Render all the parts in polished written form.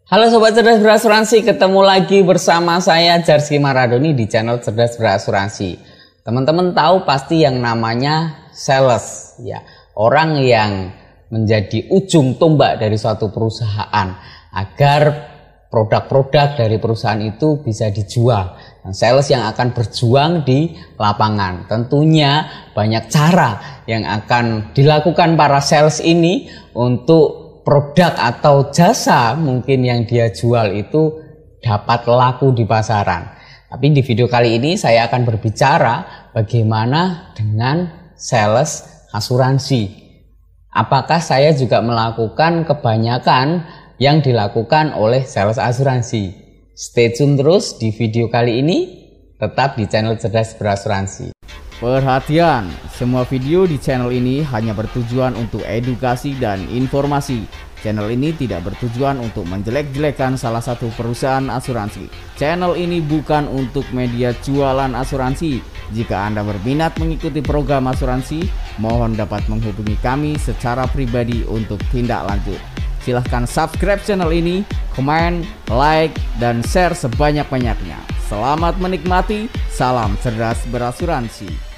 Halo Sobat Cerdas Berasuransi, ketemu lagi bersama saya Jarski Maradoni di channel Cerdas Berasuransi. Teman-teman tahu pasti yang namanya sales, ya, orang yang menjadi ujung tombak dari suatu perusahaan agar produk-produk dari perusahaan itu bisa dijual. Dan sales yang akan berjuang di lapangan. Tentunya banyak cara yang akan dilakukan para sales ini untuk produk atau jasa mungkin yang dia jual itu dapat laku di pasaran. Tapi di video kali ini saya akan berbicara bagaimana dengan sales asuransi. Apakah saya juga melakukan kebanyakan yang dilakukan oleh sales asuransi? Stay tune terus di video kali ini, tetap di channel Cerdas Berasuransi. Perhatian, semua video di channel ini hanya bertujuan untuk edukasi dan informasi. Channel ini tidak bertujuan untuk menjelek-jelekan salah satu perusahaan asuransi. Channel ini bukan untuk media jualan asuransi. Jika Anda berminat mengikuti program asuransi, mohon dapat menghubungi kami secara pribadi untuk tindak lanjut. Silahkan subscribe channel ini, komen, like, dan share sebanyak-banyaknya. Selamat menikmati, salam cerdas berasuransi.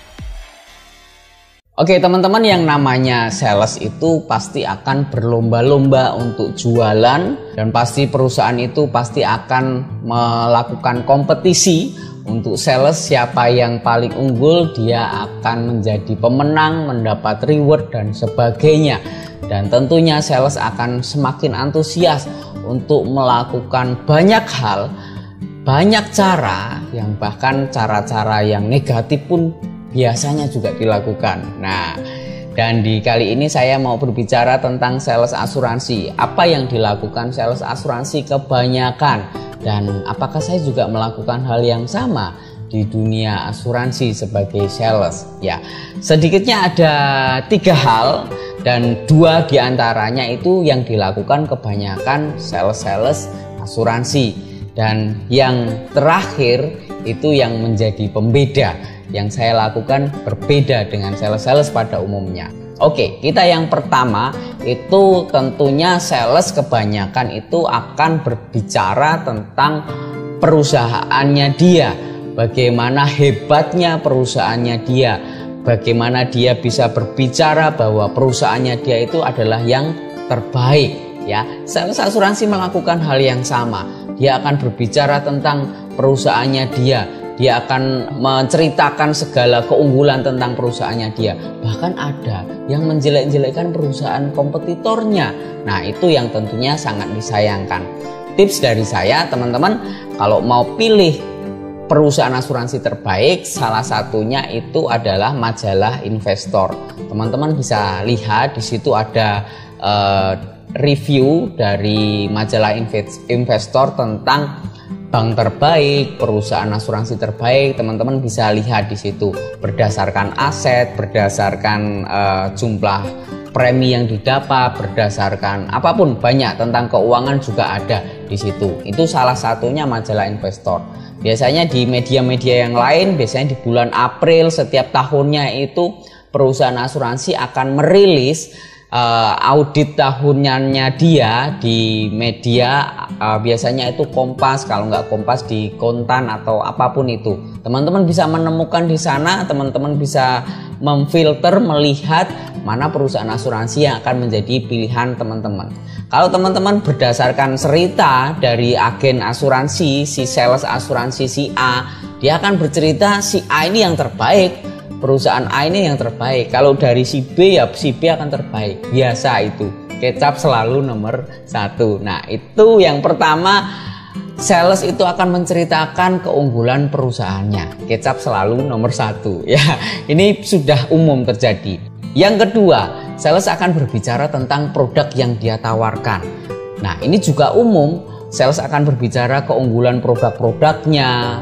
Oke teman-teman, yang namanya sales itu pasti akan berlomba-lomba untuk jualan, dan pasti perusahaan itu pasti akan melakukan kompetisi untuk sales. Siapa yang paling unggul dia akan menjadi pemenang, mendapat reward dan sebagainya. Dan tentunya sales akan semakin antusias untuk melakukan banyak hal, banyak cara, yang bahkan cara-cara yang negatif pun biasanya juga dilakukan. Nah, dan di kali ini saya mau berbicara tentang sales asuransi. Apa yang dilakukan sales asuransi kebanyakan, dan apakah saya juga melakukan hal yang sama di dunia asuransi sebagai sales? Ya, sedikitnya ada 3 hal, dan 2 diantaranya itu yang dilakukan kebanyakan sales asuransi, dan yang terakhir itu yang menjadi pembeda. Yang saya lakukan berbeda dengan sales pada umumnya. Oke, kita yang pertama itu tentunya sales kebanyakan itu akan berbicara tentang perusahaannya dia. Bagaimana hebatnya perusahaannya dia. Bagaimana dia bisa berbicara bahwa perusahaannya dia itu adalah yang terbaik. Ya, sales asuransi melakukan hal yang sama. Dia akan berbicara tentang perusahaannya dia. Dia akan menceritakan segala keunggulan tentang perusahaannya dia. Bahkan ada yang menjelek-jelekkan perusahaan kompetitornya. Nah, itu yang tentunya sangat disayangkan. Tips dari saya, teman-teman, kalau mau pilih perusahaan asuransi terbaik, salah satunya itu adalah majalah Investor. Teman-teman bisa lihat di situ ada review dari majalah Investor tentang bank terbaik, perusahaan asuransi terbaik. Teman-teman bisa lihat di situ berdasarkan aset, berdasarkan jumlah premi yang didapat, berdasarkan apapun, banyak tentang keuangan juga ada di situ. Itu salah satunya majalah Investor. Biasanya di media-media yang lain, biasanya di bulan April setiap tahunnya itu perusahaan asuransi akan merilis audit tahunannya dia di media, biasanya itu Kompas, kalau nggak Kompas di Kontan atau apapun itu. Teman-teman bisa menemukan di sana, teman-teman bisa memfilter, melihat mana perusahaan asuransi yang akan menjadi pilihan teman-teman. Kalau teman-teman berdasarkan cerita dari agen asuransi, si sales asuransi si A, dia akan bercerita si A ini yang terbaik, perusahaan A ini yang terbaik. Kalau dari si B, ya si B akan terbaik. Biasa itu, kecap selalu nomor 1. Nah, itu yang pertama, sales itu akan menceritakan keunggulan perusahaannya. Kecap selalu nomor 1. Ya, ini sudah umum terjadi. Yang kedua, sales akan berbicara tentang produk yang dia tawarkan. Nah, ini juga umum. Sales akan berbicara keunggulan produk-produknya,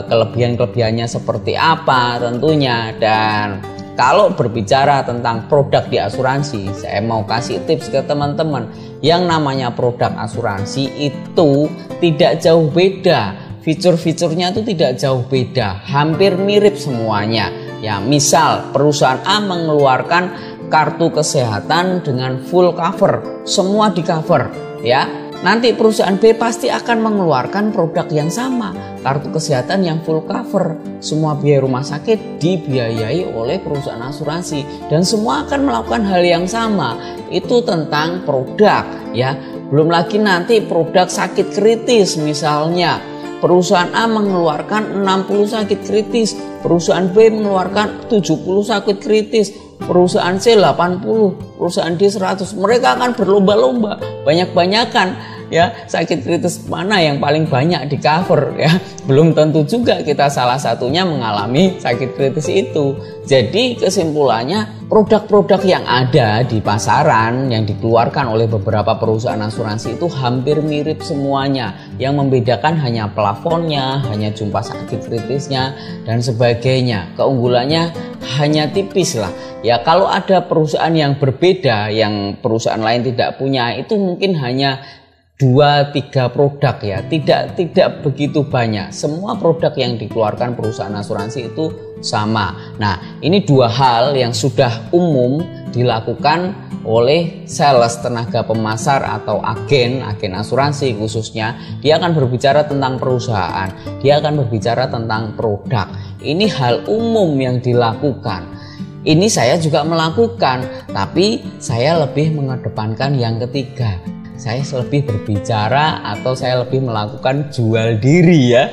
kelebihan-kelebihannya seperti apa tentunya. Dan kalau berbicara tentang produk di asuransi, saya mau kasih tips ke teman-teman. Yang namanya produk asuransi itu tidak jauh beda. Fitur-fiturnya itu tidak jauh beda, hampir mirip semuanya. Ya, misal perusahaan A mengeluarkan kartu kesehatan dengan full cover, semua di cover, ya. nanti perusahaan B pasti akan mengeluarkan produk yang sama, kartu kesehatan yang full cover, semua biaya rumah sakit dibiayai oleh perusahaan asuransi, dan semua akan melakukan hal yang sama. Itu tentang produk ya. Belum lagi nanti produk sakit kritis, misalnya perusahaan A mengeluarkan 60 sakit kritis, perusahaan B mengeluarkan 70 sakit kritis, perusahaan C 80, perusahaan D 100. Mereka akan berlomba-lomba, banyak-banyakan ya sakit kritis mana yang paling banyak di cover ya. Belum tentu juga kita salah satunya mengalami sakit kritis itu. Jadi kesimpulannya, produk-produk yang ada di pasaran yang dikeluarkan oleh beberapa perusahaan asuransi itu hampir mirip semuanya. Yang membedakan hanya plafonnya, hanya jumlah sakit kritisnya dan sebagainya. Keunggulannya hanya tipis lah. Ya kalau ada perusahaan yang berbeda, yang perusahaan lain tidak punya, itu mungkin hanya 2-3 produk ya, tidak begitu banyak. Semua produk yang dikeluarkan perusahaan asuransi itu sama. Nah, ini dua hal yang sudah umum dilakukan oleh sales, tenaga pemasar atau agen asuransi khususnya. Dia akan berbicara tentang perusahaan, dia akan berbicara tentang produk. Ini hal umum yang dilakukan. Ini saya juga melakukan, tapi saya lebih mengedepankan yang ketiga. Saya lebih berbicara atau saya lebih melakukan jual diri ya.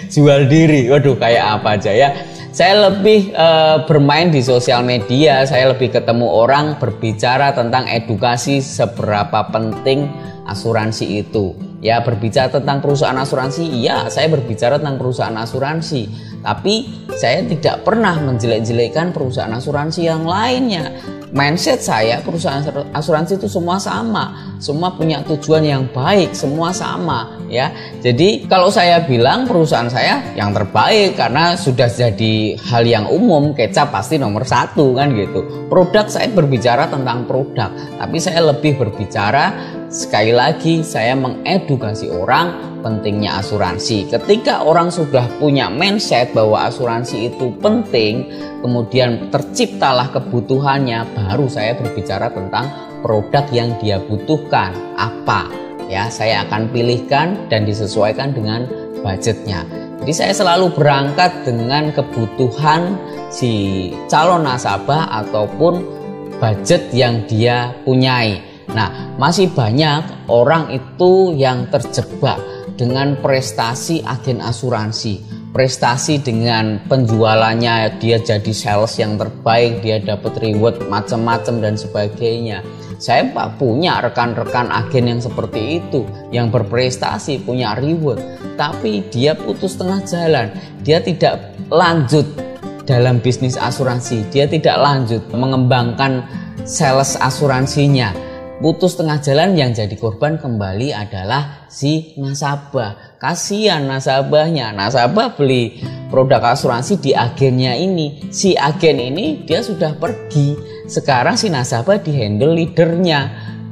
Jual diri, waduh kayak apa aja ya. Saya lebih bermain di sosial media, saya lebih ketemu orang, berbicara tentang edukasi seberapa penting asuransi itu. Ya, berbicara tentang perusahaan asuransi, ya saya berbicara tentang perusahaan asuransi. Tapi saya tidak pernah menjelek-jelekan perusahaan asuransi yang lainnya. Mindset saya, perusahaan asuransi itu semua sama, semua punya tujuan yang baik, semua sama ya. Jadi kalau saya bilang perusahaan saya yang terbaik karena sudah jadi hal yang umum, kecap pasti nomor 1 kan gitu. Produk, saya berbicara tentang produk, tapi saya lebih berbicara, sekali lagi saya mengedukasi orang pentingnya asuransi. Ketika orang sudah punya mindset bahwa asuransi itu penting, kemudian terciptalah kebutuhannya, baru saya berbicara tentang produk yang dia butuhkan apa ya, saya akan pilihkan dan disesuaikan dengan budgetnya. Jadi saya selalu berangkat dengan kebutuhan si calon nasabah ataupun budget yang dia punyai. Nah, masih banyak orang itu yang terjebak dengan prestasi agen asuransi, prestasi dengan penjualannya, dia jadi sales yang terbaik, dia dapat reward macam-macam dan sebagainya. Saya punya rekan-rekan agen yang seperti itu, yang berprestasi, punya reward, tapi dia putus tengah jalan, dia tidak lanjut dalam bisnis asuransi, dia tidak lanjut mengembangkan sales asuransinya. Putus tengah jalan, yang jadi korban kembali adalah si nasabah. Kasihan nasabahnya. Nasabah beli produk asuransi di agennya ini. Si agen ini dia sudah pergi. Sekarang si nasabah dihandle leadernya.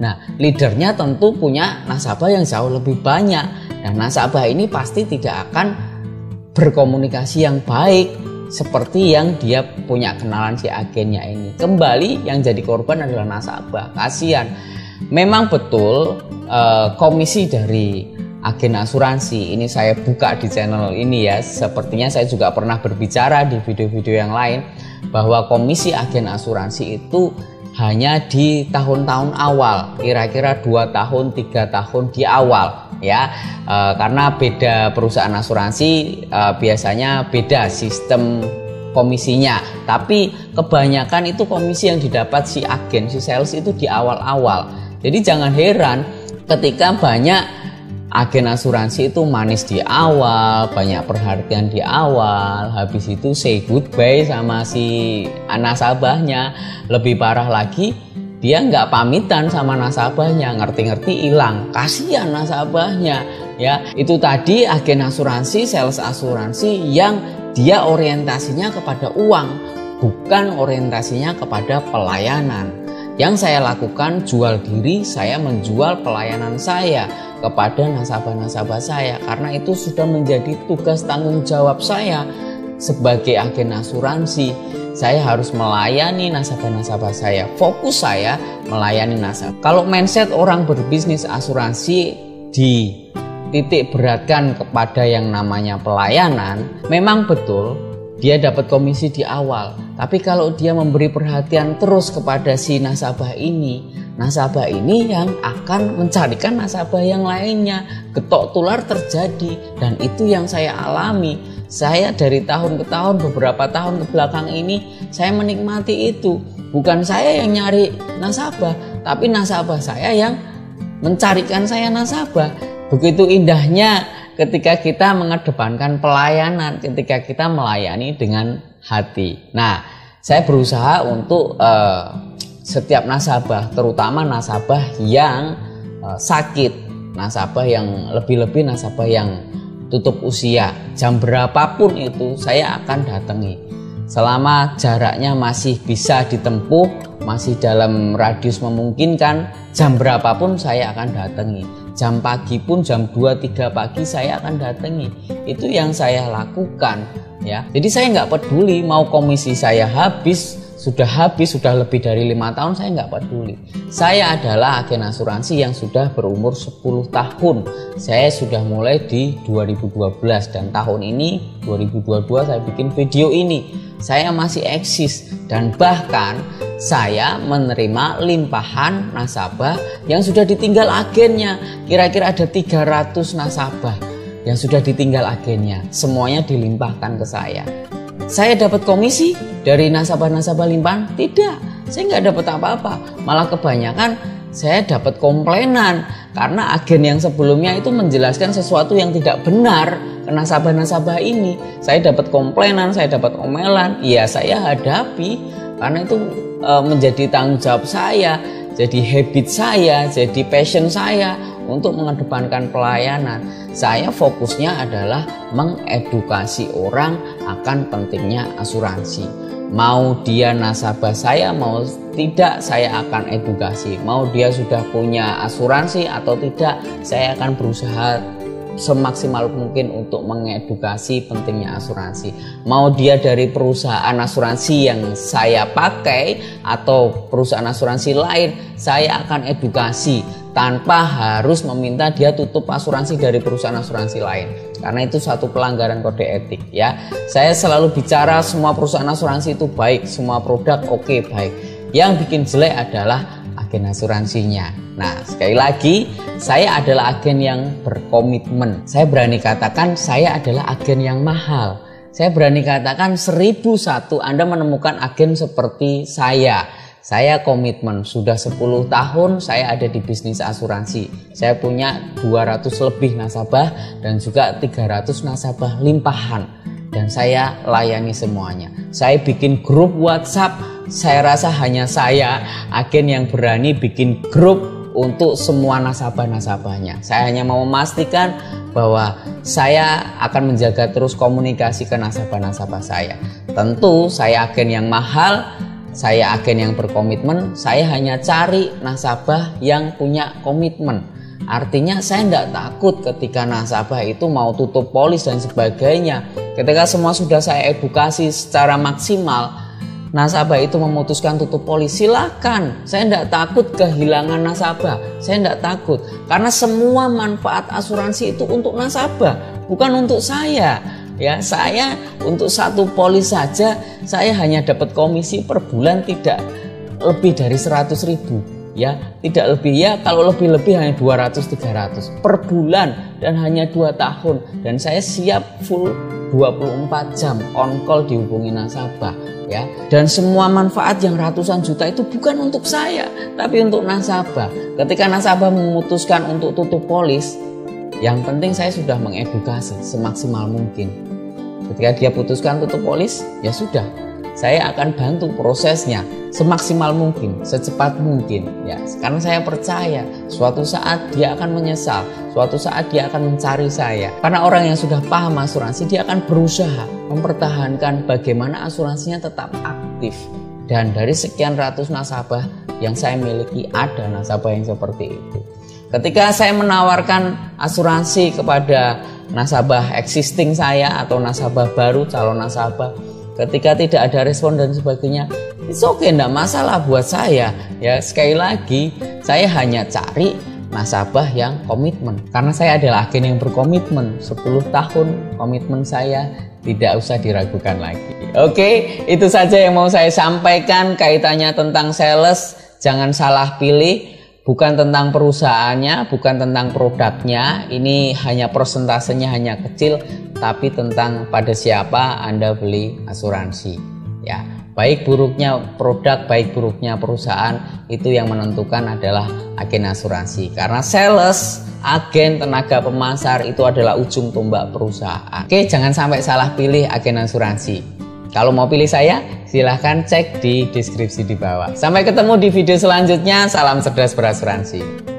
Nah, leadernya tentu punya nasabah yang jauh lebih banyak. Dan nasabah ini pasti tidak akan berkomunikasi yang baik seperti yang dia punya kenalan si agennya ini. Kembali yang jadi korban adalah nasabah. Kasihan. Memang betul komisi dari agen asuransi ini saya buka di channel ini ya. Sepertinya saya juga pernah berbicara di video-video yang lain bahwa komisi agen asuransi itu hanya di tahun-tahun awal, kira-kira 2 tahun 3 tahun di awal ya. Karena beda perusahaan asuransi, biasanya beda sistem komisinya, tapi kebanyakan itu komisi yang didapat si agen, si sales itu di awal-awal. Jadi jangan heran ketika banyak agen asuransi itu manis di awal, banyak perhatian di awal, habis itu say goodbye sama si nasabahnya. Lebih parah lagi, dia nggak pamitan sama nasabahnya, ngerti-ngerti hilang. Kasihan nasabahnya ya. Itu tadi agen asuransi, sales asuransi yang dia orientasinya kepada uang, bukan orientasinya kepada pelayanan. Yang saya lakukan jual diri, saya menjual pelayanan saya kepada nasabah-nasabah saya, karena itu sudah menjadi tugas tanggung jawab saya sebagai agen asuransi. Saya harus melayani nasabah-nasabah saya, fokus saya melayani nasabah. Kalau mindset orang berbisnis asuransi dititik beratkan kepada yang namanya pelayanan, memang betul dia dapat komisi di awal. Tapi kalau dia memberi perhatian terus kepada si nasabah ini yang akan mencarikan nasabah yang lainnya. Getok tular terjadi, dan itu yang saya alami. Saya dari tahun ke tahun, beberapa tahun ke belakang ini, saya menikmati itu. Bukan saya yang nyari nasabah, tapi nasabah saya yang mencarikan saya nasabah. Begitu indahnya ketika kita mengedepankan pelayanan, ketika kita melayani dengan hati. Nah, saya berusaha untuk setiap nasabah, terutama nasabah yang sakit, nasabah yang lebih-lebih nasabah yang tutup usia, jam berapapun itu saya akan datangi. Selama jaraknya masih bisa ditempuh, masih dalam radius memungkinkan, jam berapapun saya akan datangi. Jam pagi pun, jam 2-3 pagi saya akan datangi. Itu yang saya lakukan, ya. Jadi saya nggak peduli mau komisi saya sudah lebih dari 5 tahun, saya nggak peduli. Saya adalah agen asuransi yang sudah berumur 10 tahun. Saya sudah mulai di 2012, dan tahun ini 2022 saya bikin video ini. Saya masih eksis, dan bahkan saya menerima limpahan nasabah yang sudah ditinggal agennya. Kira-kira ada 300 nasabah yang sudah ditinggal agennya. Semuanya dilimpahkan ke saya. Saya dapat komisi dari nasabah-nasabah limpahan? Tidak, saya nggak dapat apa-apa. Malah kebanyakan saya dapat komplainan karena agen yang sebelumnya itu menjelaskan sesuatu yang tidak benar ke nasabah-nasabah ini. Saya dapat komplainan, saya dapat omelan. Ya, saya hadapi karena itu menjadi tanggung jawab saya, jadi habit saya, jadi passion saya untuk mengedepankan pelayanan. Saya fokusnya adalah mengedukasi orang akan pentingnya asuransi. Mau dia nasabah saya, mau tidak, saya akan edukasi. Mau dia sudah punya asuransi atau tidak, saya akan berusaha semaksimal mungkin untuk mengedukasi pentingnya asuransi. Mau dia dari perusahaan asuransi yang saya pakai atau perusahaan asuransi lain, saya akan edukasi tanpa harus meminta dia tutup asuransi dari perusahaan asuransi lain, karena itu satu pelanggaran kode etik, ya. Saya selalu bicara semua perusahaan asuransi itu baik, semua produk oke, baik. Yang bikin jelek adalah agen asuransinya. Nah, sekali lagi, saya adalah agen yang berkomitmen. Saya berani katakan saya adalah agen yang mahal. Saya berani katakan 1001 Anda menemukan agen seperti saya. Saya komitmen, sudah 10 tahun saya ada di bisnis asuransi. Saya punya 200 lebih nasabah dan juga 300 nasabah limpahan. Dan saya layani semuanya. Saya bikin grup WhatsApp. Saya rasa hanya saya agen yang berani bikin grup untuk semua nasabah-nasabahnya. Saya hanya mau memastikan bahwa saya akan menjaga terus komunikasi ke nasabah-nasabah saya. Tentu saya agen yang mahal, saya agen yang berkomitmen. Saya hanya cari nasabah yang punya komitmen. Artinya saya tidak takut ketika nasabah itu mau tutup polis dan sebagainya. Ketika semua sudah saya edukasi secara maksimal, nasabah itu memutuskan tutup polis, silakan. Saya tidak takut kehilangan nasabah. Saya tidak takut, karena semua manfaat asuransi itu untuk nasabah, bukan untuk saya. Ya, saya untuk satu polis saja saya hanya dapat komisi per bulan tidak lebih dari 100.000. Ya, tidak lebih, ya kalau lebih-lebih hanya 200-300 per bulan, dan hanya 2 tahun, dan saya siap full 24 jam on call dihubungi nasabah, ya. Dan semua manfaat yang ratusan juta itu bukan untuk saya, tapi untuk nasabah. Ketika nasabah memutuskan untuk tutup polis, yang penting saya sudah mengedukasi semaksimal mungkin. Ketika dia putuskan tutup polis, ya sudah, saya akan bantu prosesnya semaksimal mungkin, secepat mungkin, ya. Karena saya percaya suatu saat dia akan menyesal, suatu saat dia akan mencari saya. Karena orang yang sudah paham asuransi, dia akan berusaha mempertahankan bagaimana asuransinya tetap aktif. Dan dari sekian ratus nasabah yang saya miliki, ada nasabah yang seperti itu. Ketika saya menawarkan asuransi kepada nasabah existing saya atau nasabah baru, calon nasabah, ketika tidak ada respon dan sebagainya, it's okay, enggak masalah buat saya. Ya, sekali lagi, saya hanya cari nasabah yang komitmen. Karena saya adalah agen yang berkomitmen 10 tahun, komitmen saya tidak usah diragukan lagi. Oke, itu saja yang mau saya sampaikan kaitannya tentang sales. Jangan salah pilih, bukan tentang perusahaannya, bukan tentang produknya. Ini hanya persentasenya hanya kecil, tapi tentang pada siapa Anda beli asuransi. Ya, baik buruknya produk, baik buruknya perusahaan, itu yang menentukan adalah agen asuransi. Karena sales, agen, tenaga pemasar itu adalah ujung tombak perusahaan. Oke, jangan sampai salah pilih agen asuransi. Kalau mau pilih saya, silahkan cek di deskripsi di bawah. Sampai ketemu di video selanjutnya. Salam cerdas berasuransi.